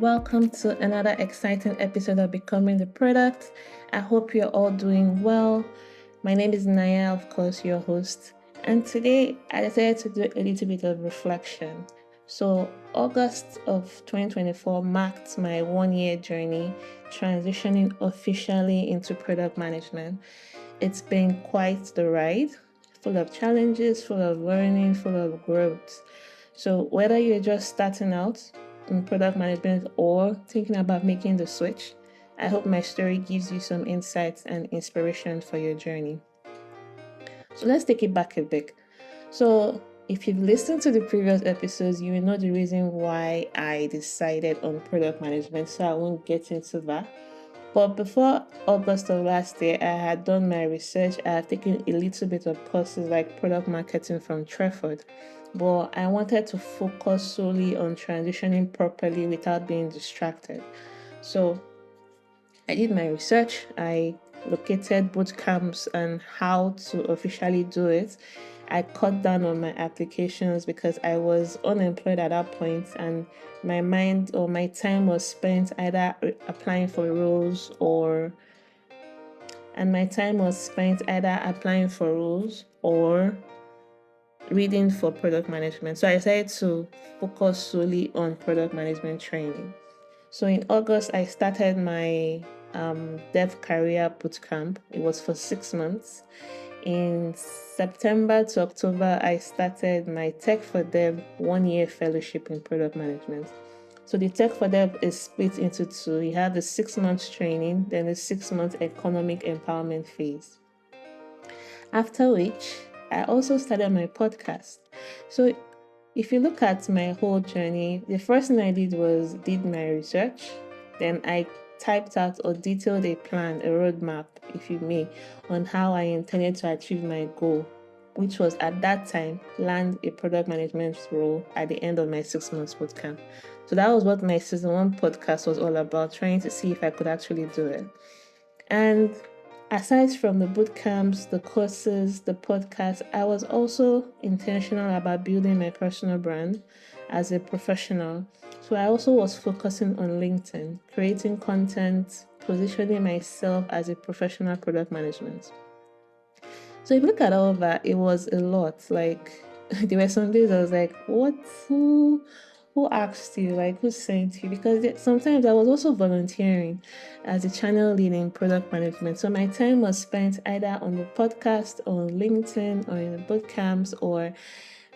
welcome to another exciting episode of Becoming the Product. I hope you're all doing well. My name is Naya, of course, your host, and today I decided to do a little bit of reflection. So, August of 2024 marked my 1 year journey transitioning officially into product management. It's been quite the ride, full of challenges, full of learning, full of growth. So, whether you're just starting out in product management or thinking about making the switch, I hope my story gives you some insights and inspiration for your journey. So let's take it back a bit. So if you've listened to the previous episodes, you will know the reason why I decided on product management, so I won't get into that. But before August of last year, I had done my research. I had taken a little bit of courses like product marketing from Trefford. But I wanted to focus solely on transitioning properly without being distracted. So I did my research. I located bootcamps and how to officially do it. I cut down on my applications because I was unemployed at that point, and my mind or my time was spent either applying for roles or reading for product management. So I decided to focus solely on product management training. So in August, I started my dev career bootcamp. It was for 6 months. In September to October, I started my Tech for Dev 1 year fellowship in product management. So the Tech for Dev is split into two. You have the 6 months training, then the 6 month economic empowerment phase. After which, I also started my podcast. So if you look at my whole journey, the first thing I did was did my research. Then I typed out or detailed a plan, a roadmap, if you may, on how I intended to achieve my goal, which was at that time land a product management role at the end of my 6 months bootcamp. So that was what my season 1 podcast was all about, trying to see if I could actually do it. And aside from the bootcamps, the courses, the podcast, I was also intentional about building my personal brand as a professional. So I also was focusing on LinkedIn, creating content, positioning myself as a professional product management. So if you look at all of that, it was a lot. Like there were some days I was like, what? Who asked you? Like, who sent you? Because sometimes I was also volunteering as a channel lead in product management. So my time was spent either on the podcast, on LinkedIn, or in the bootcamps, or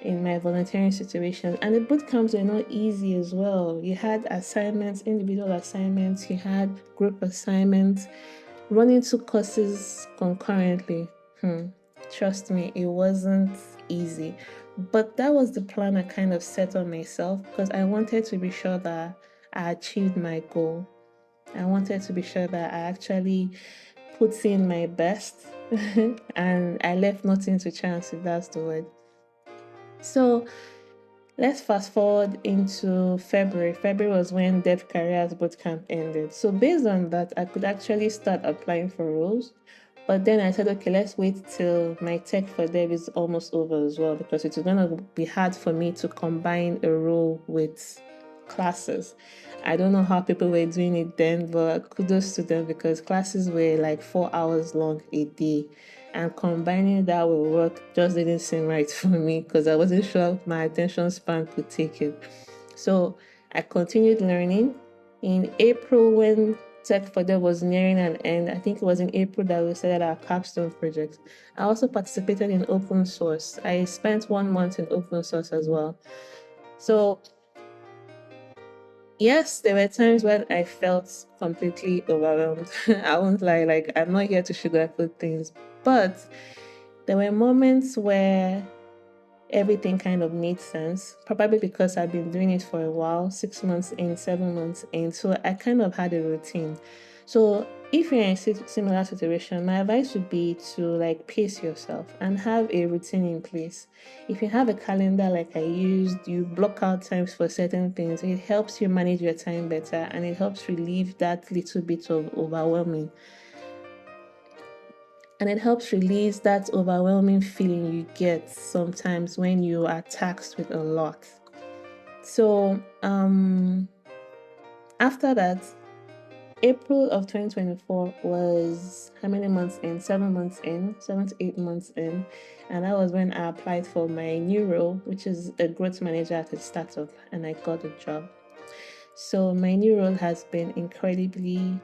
in my volunteering situation. And the bootcamps were not easy as well. You had assignments, individual assignments, you had group assignments, running 2 courses concurrently. Trust me, it wasn't easy. But that was the plan I kind of set on myself because I wanted to be sure that I achieved my goal. I wanted to be sure that I actually put in my best and I left nothing to chance, if that's the word. So let's fast forward into February. February was when Dev Careers Bootcamp ended. So based on that, I could actually start applying for roles. But then I said, okay, let's wait till my Tech for Dev is almost over as well, because it's going to be hard for me to combine a role with classes. I don't know how people were doing it then, but kudos to them because classes were like 4 hours long a day. And combining that with work just didn't seem right for me because I wasn't sure my attention span could take it. So I continued learning. In April, when Tech for Dev was nearing an end, I think it was in April that we started our capstone project. I also participated in open source. I spent 1 month in open source as well. So yes, there were times when I felt completely overwhelmed. I won't lie, like I'm not here to sugarcoat things, but there were moments where everything kind of made sense, probably because I've been doing it for a while, 6 months in, 7 months in, so I kind of had a routine. So if you're in a similar situation, my advice would be to like pace yourself and have a routine in place. If you have a calendar like I used, you block out times for certain things, it helps you manage your time better and it helps relieve that little bit of overwhelming. And it helps release that overwhelming feeling you get sometimes when you are taxed with a lot. So, After that, April of 2024 was how many months in? 7 months in, 7 to 8 months in. And that was when I applied for my new role, which is a growth manager at a startup, and I got the job. So my new role has been incredibly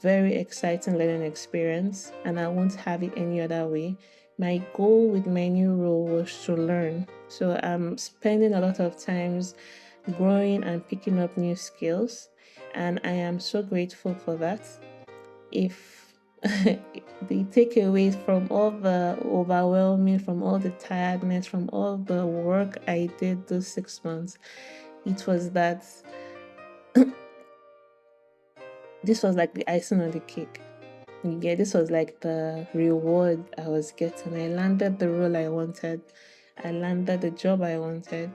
very exciting learning experience, and I won't have it any other way. My goal with my new role was to learn. So I'm spending a lot of times growing and picking up new skills, and I am so grateful for that. If the takeaway from all the overwhelming, from all the tiredness, from all the work I did those 6 months, it was that this was like the icing on the cake. Yeah, this was like the reward I was getting. I landed the role I wanted. I landed the job I wanted.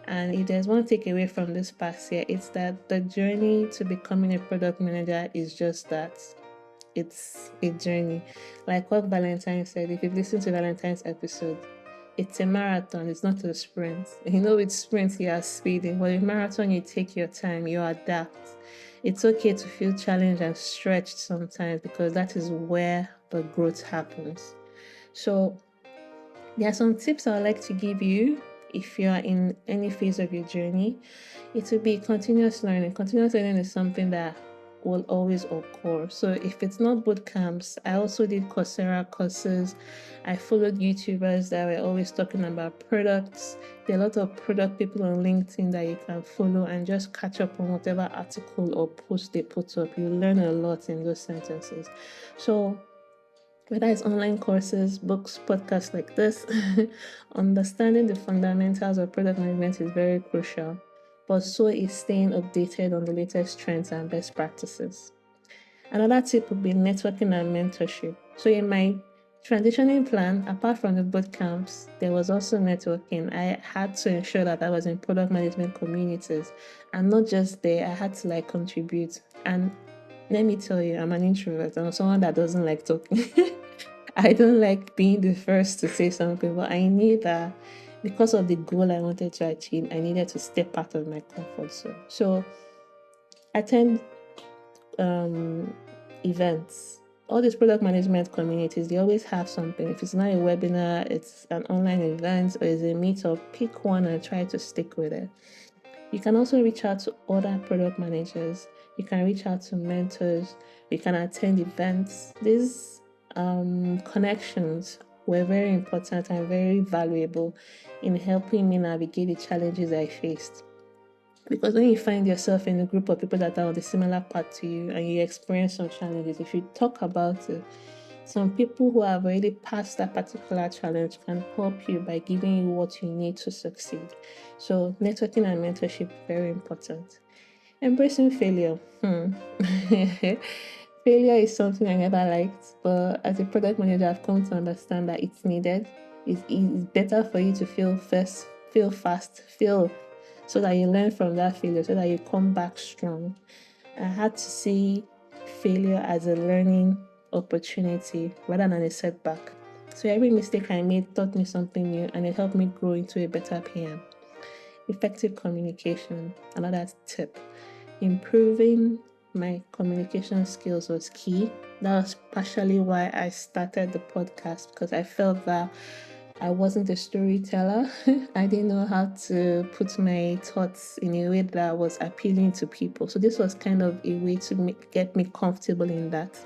And if there's one takeaway from this past year, it's that the journey to becoming a product manager is just that. It's a journey. Like what Valentine said, if you've listened to Valentine's episode, it's a marathon, it's not a sprint. With sprints you are speeding, but with marathon you take your time, you adapt. It's okay to feel challenged and stretched sometimes, because that is where the growth happens. So there are some tips I'd like to give you if you are in any phase of your journey. It will be continuous learning. Continuous learning is something that will always occur. So if it's not boot camps, I also did Coursera courses. I followed YouTubers that were always talking about products. There are a lot of product people on LinkedIn that you can follow and just catch up on whatever article or post they put up. You learn a lot in those sentences. So whether it's online courses, books, podcasts like this, understanding the fundamentals of product management is very crucial, but so is staying updated on the latest trends and best practices. Another tip would be networking and mentorship. So in my transitioning plan, apart from the boot camps, there was also networking. I had to ensure that I was in product management communities, and not just there, I had to contribute. And let me tell you, I'm an introvert. I'm someone that doesn't like talking. I don't like being the first to say something, but I knew that because of the goal I wanted to achieve, I needed to step out of my comfort zone. So attend events. All these product management communities, they always have something. If it's not a webinar, it's an online event, or it's a meetup, pick one and try to stick with it. You can also reach out to other product managers. You can reach out to mentors. You can attend events. These connections were very important and very valuable in helping me navigate the challenges I faced. Because when you find yourself in a group of people that are on the similar path to you and you experience some challenges, if you talk about it, some people who have already passed that particular challenge can help you by giving you what you need to succeed. So networking and mentorship, very important. Embracing failure. Failure is something I never liked, but as a product manager, I've come to understand that it's needed. It's better for you to fail first, fail fast, fail so that you learn from that failure, so that you come back strong. I had to see failure as a learning opportunity rather than a setback. So every mistake I made taught me something new, and it helped me grow into a better PM. Effective communication, another tip. Improving my communication skills was key. That was partially why I started the podcast, because I felt that I wasn't a storyteller. I didn't know how to put my thoughts in a way that was appealing to people. So this was kind of a way to get me comfortable in that.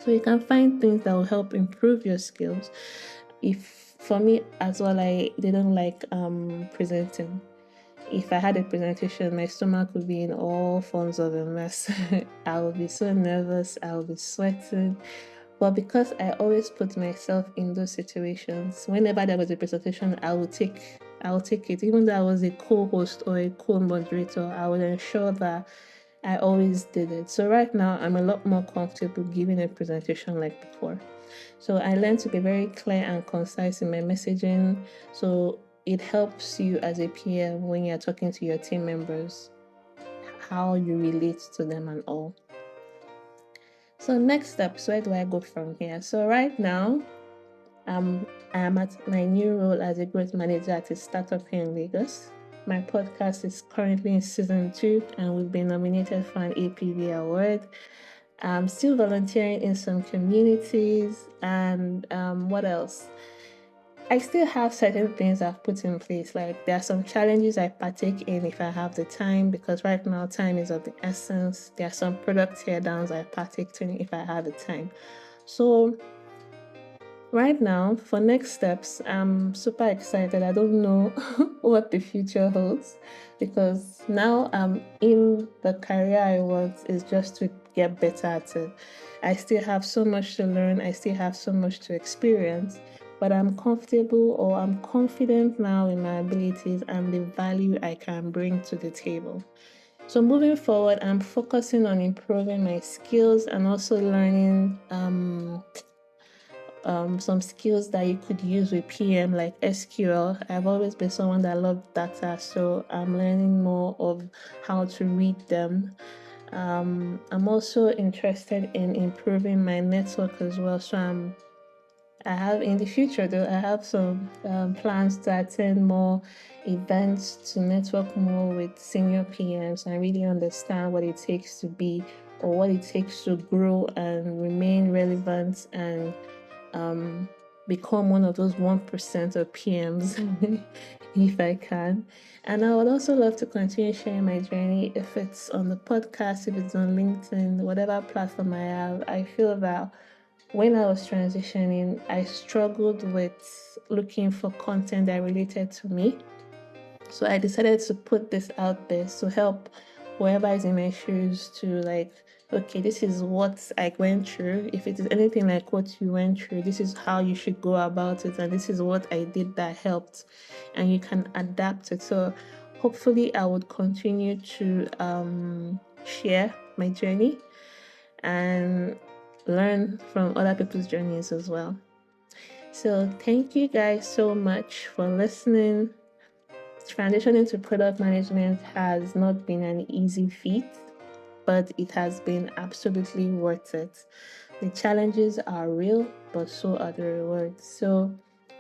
So you can find things that will help improve your skills. If for me as well, I didn't like presenting. If I had a presentation, my stomach would be in all forms of a mess. I would be so nervous. I would be sweating. But because I always put myself in those situations, whenever there was a presentation, I will take it. Even though I was a co-host or a co-moderator, I would ensure that I always did it. So right now, I'm a lot more comfortable giving a presentation like before. So I learned to be very clear and concise in my messaging. So it helps you as a PM when you're talking to your team members, how you relate to them and all. So next steps, where do I go from here? So right now, I am at my new role as a growth manager at a startup here in Lagos. My podcast is currently in season 2, and we've been nominated for an APV award. I'm still volunteering in some communities, and what else? I still have certain things I've put in place. Like, there are some challenges I partake in if I have the time, because right now time is of the essence. There are some product teardowns I partake in if I have the time. So right now, for next steps, I'm super excited. I don't know what the future holds, because now I'm in the career I want is just to get better at it. I still have so much to learn. I still have so much to experience, but I'm comfortable, or I'm confident now in my abilities and the value I can bring to the table. So moving forward, I'm focusing on improving my skills and also learning some skills that you could use with PM, like SQL. I've always been someone that loved data, so I'm learning more of how to read them. I'm also interested in improving my network as well. So I have in the future, though, I have some plans to attend more events, to network more with senior PMs and really understand what it takes to be, or what it takes to grow and remain relevant and become one of those 1% of PMs if I can. And I would also love to continue sharing my journey, if it's on the podcast, if it's on LinkedIn, whatever platform I have. I feel that when I was transitioning, I struggled with looking for content that related to me. So I decided to put this out there to help whoever is in my shoes to, like, okay, this is what I went through. If it is anything like what you went through, this is how you should go about it. And this is what I did that helped. And you can adapt it. So hopefully I would continue to share my journey and learn from other people's journeys as well. So thank you guys so much for listening. Transitioning to product management has not been an easy feat, but it has been absolutely worth it. The challenges are real, but so are the rewards. So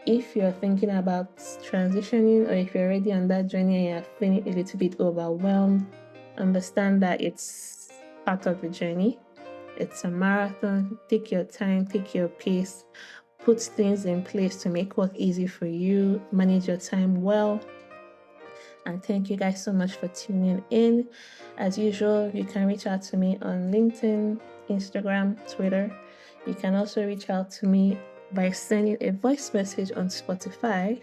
if you're thinking about transitioning, or if you're already on that journey and you're feeling a little bit overwhelmed, understand that it's part of the journey. It's a marathon. Take your time, take your pace, put things in place to make work easy for you, manage your time well. And thank you guys so much for tuning in. As usual, you can reach out to me on LinkedIn, Instagram, Twitter. You can also reach out to me by sending a voice message on Spotify.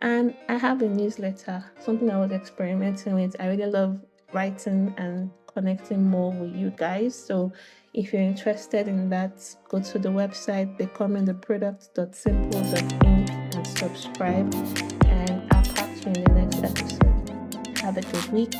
And I have a newsletter, something I was experimenting with. I really love writing and connecting more with you guys. So if you're interested in that, go to the website, becomingtheproduct.simple.inc, and subscribe. And I'll catch you in the next episode. Have a good week.